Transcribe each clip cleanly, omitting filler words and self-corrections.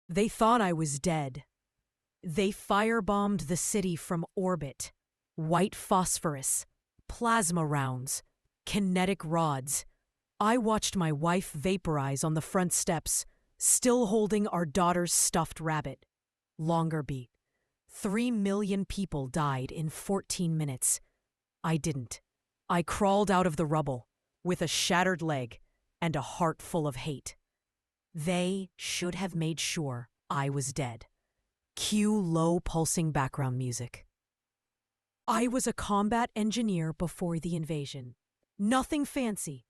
They thought I was dead. They firebombed the city from orbit. White phosphorus, plasma rounds, kinetic rods. I watched my wife vaporize on the front steps, still holding our daughter's stuffed rabbit. Longer beat. 3 million people died in 14 minutes. I didn't. I crawled out of the rubble with a shattered leg and a heart full of hate. They should have made sure I was dead. Cue low pulsing background music. I was a combat engineer before the invasion. Nothing fancy.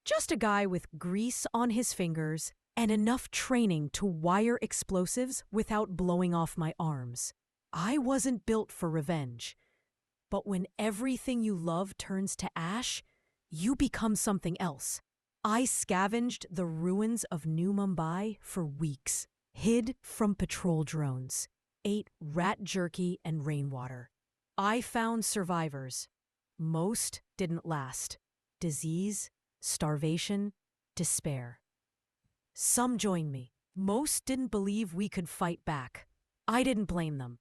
Just a guy with grease on his fingers and enough training to wire explosives without blowing off my arms. I wasn't built for revenge. But when everything you love turns to ash, you become something else. I scavenged the ruins of New Mumbai for weeks, hid from patrol drones, ate rat jerky and rainwater. I found survivors. Most didn't last. Disease, starvation, despair. Some joined me. Most didn't believe we could fight back. I didn't blame them.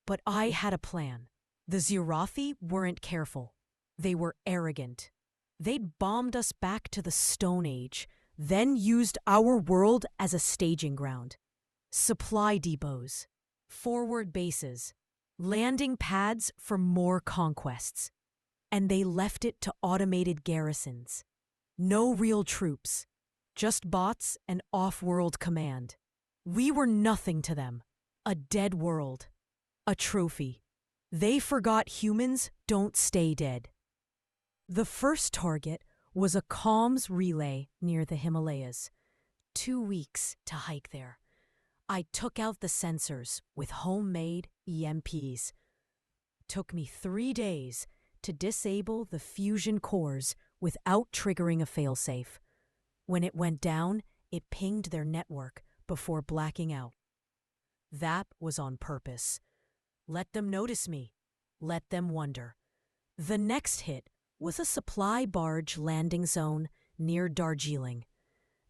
But I had a plan. The Zirathi weren't careful. They were arrogant. They'd bombed us back to the Stone Age, then used our world as a staging ground. Supply depots, forward bases, landing pads for more conquests. And they left it to automated garrisons. No real troops, just bots and off-world command. We were nothing to them. A dead world. A trophy. They forgot humans don't stay dead. The first target was a comms relay near the Himalayas. 2 weeks to hike there. I took out the sensors with homemade EMPs. Took me 3 days to disable the fusion cores without triggering a failsafe. When it went down, it pinged their network before blacking out. That was on purpose. Let them notice me. Let them wonder. The next hit was a supply barge landing zone near Darjeeling.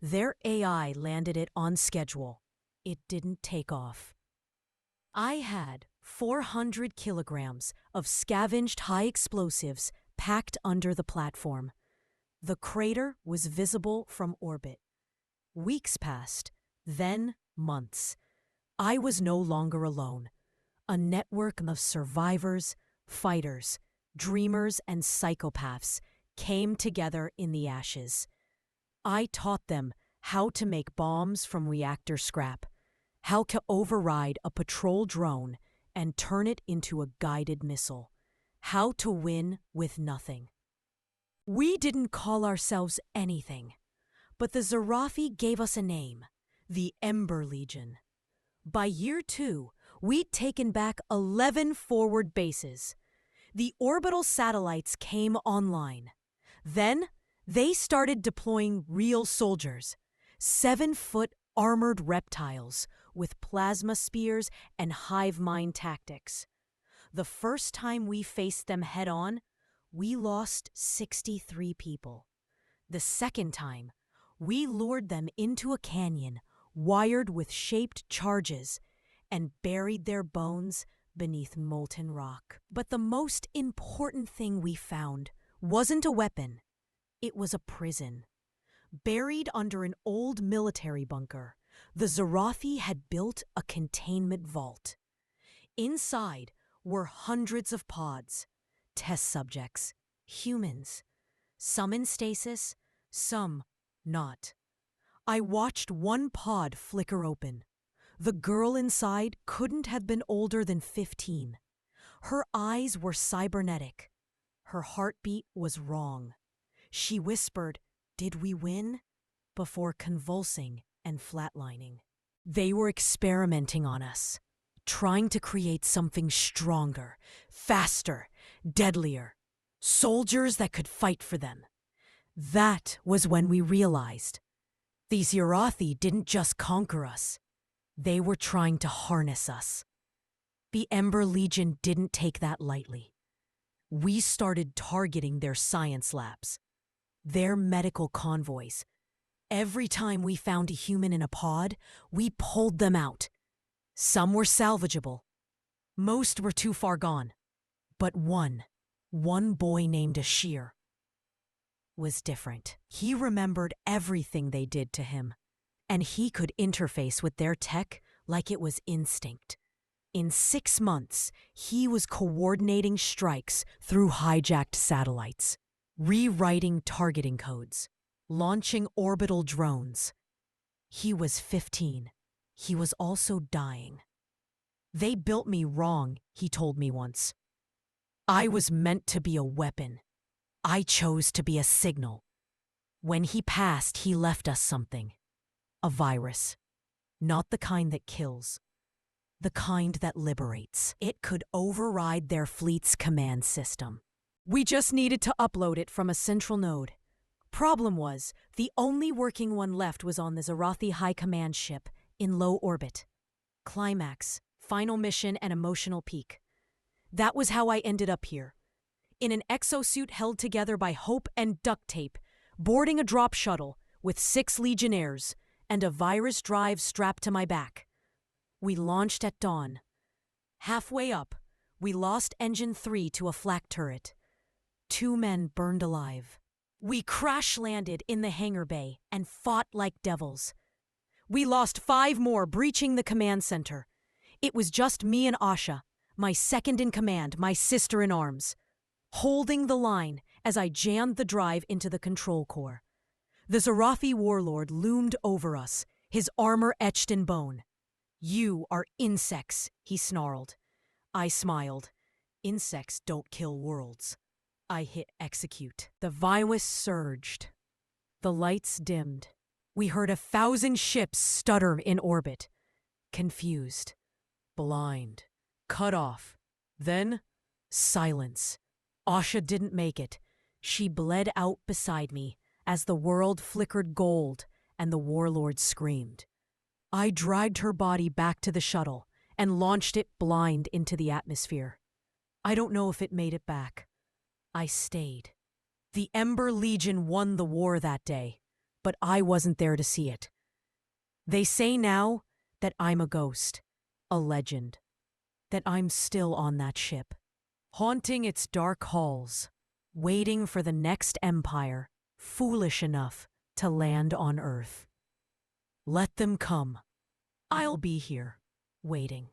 Their AI landed it on schedule. It didn't take off. I had 400 kilograms of scavenged high explosives packed under the platform. The crater was visible from orbit. Weeks passed, then months. I was no longer alone. A network of survivors, fighters, dreamers, and psychopaths came together in the ashes. I taught them how to make bombs from reactor scrap, how to override a patrol drone and turn it into a guided missile, how to win with nothing. We didn't call ourselves anything, but the Zirathi gave us a name, the Ember Legion. By year 2, we'd taken back 11 forward bases. The orbital satellites came online. Then, they started deploying real soldiers, 7-foot armored reptiles with plasma spears and hive mind tactics. The first time we faced them head-on, we lost 63 people. The second time, we lured them into a canyon wired with shaped charges and buried their bones beneath molten rock. But the most important thing we found wasn't a weapon. It was a prison. Buried under an old military bunker, the Zirathi had built a containment vault. Inside were hundreds of pods, test subjects, humans, some in stasis, some not. I watched one pod flicker open. The girl inside couldn't have been older than 15. Her eyes were cybernetic. Her heartbeat was wrong. She whispered, "Did we win?" before convulsing and flatlining. They were experimenting on us, trying to create something stronger, faster, deadlier. Soldiers that could fight for them. That was when we realized these Zirathi didn't just conquer us. They were trying to harness us. The Ember Legion didn't take that lightly. We started targeting their science labs, their medical convoys, Every time we found a human in a pod, we pulled them out. Some were salvageable. Most were too far gone. But one boy named Ashir, was different. He remembered everything they did to him, and he could interface with their tech like it was instinct. In 6 months, he was coordinating strikes through hijacked satellites, rewriting targeting codes, launching orbital drones. He was 15. He was also dying. They built me wrong, he told me once. I was meant to be a weapon. I chose to be a signal. When he passed, he left us something. A virus. Not the kind that kills. The kind that liberates. It could override their fleet's command system. We just needed to upload it from a central node. Problem was, the only working one left was on the Zarathi High Command ship in low orbit. Climax, final mission, and emotional peak. That was how I ended up here. In an exosuit held together by hope and duct tape, boarding a drop shuttle with 6 Legionnaires and a virus drive strapped to my back. We launched at dawn. Halfway up, we lost engine 3 to a flak turret. 2 men burned alive. We crash-landed in the hangar bay and fought like devils. We lost 5 more breaching the command center. It was just me and Asha, my second in command, my sister in arms, holding the line as I jammed the drive into the control core. The Zarathi warlord loomed over us, his armor etched in bone. "You are insects," he snarled. I smiled. "Insects don't kill worlds." I hit execute. The virus surged. The lights dimmed. We heard 1,000 ships stutter in orbit. Confused. Blind. Cut off. Then, silence. Asha didn't make it. She bled out beside me as the world flickered gold and the warlord screamed. I dragged her body back to the shuttle and launched it blind into the atmosphere. I don't know if it made it back. I stayed. The Ember Legion won the war that day, but I wasn't there to see it. They say now that I'm a ghost, a legend, that I'm still on that ship, haunting its dark halls, waiting for the next empire, foolish enough to land on Earth. Let them come. I'll be here, waiting.